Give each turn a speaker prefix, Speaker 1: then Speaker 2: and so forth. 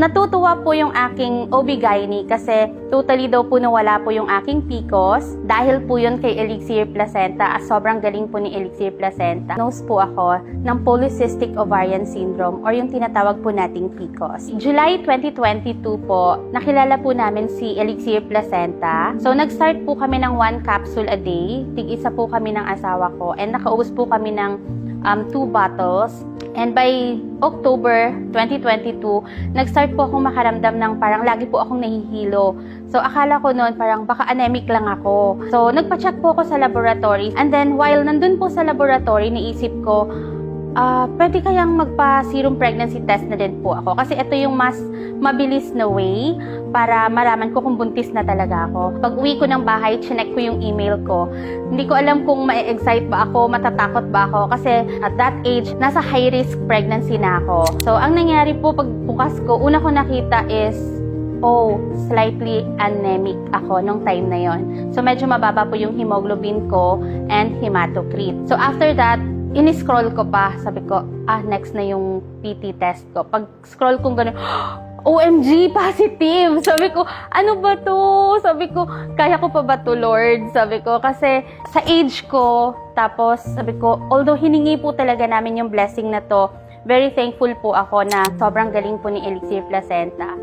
Speaker 1: Natutuwa po yung aking OB-GYN kasi totally daw po nawala po yung aking PCOS dahil po yun kay Elixir Placenta at sobrang galing po ni Elixir Placenta. Diagnosed po ako ng Polycystic Ovarian Syndrome or yung tinatawag po nating PCOS. July 2022 po, nakilala po namin si Elixir Placenta. So nag-start po kami ng 1 capsule a day. Tig-isa po kami ng asawa ko and nakaubos po kami ng 2 bottles. And by October 2022, nag-start po akong makaramdam ng parang lagi po akong nahihilo. So, akala ko noon parang baka anemic lang ako. So, nagpa-check po ako sa laboratory. And then, while nandun po sa laboratory, naisip ko, pwede kayang magpa-serum pregnancy test na din po ako. Kasi ito yung mas mabilis na way para malaman ko kung buntis na talaga ako. Pag uwi ko ng bahay, chinek ko yung email ko. Hindi ko alam kung ma-excite ba ako, matatakot ba ako. Kasi at that age, nasa high-risk pregnancy na ako. So, ang nangyari po pag bukas ko, una ko nakita is, slightly anemic ako nung time na yon. So, medyo mababa po yung hemoglobin ko and hematocrit. So, after that, in-scroll ko pa. Sabi ko, next na yung PT test ko. Pag scroll kong gano'n, OMG, positive! Sabi ko, ano ba to? Sabi ko, kaya ko pa ba to, Lord? Sabi ko, kasi sa age ko, tapos sabi ko, although hiningi po talaga namin yung blessing na to, very thankful po ako na sobrang galing po ni Elixir Placenta.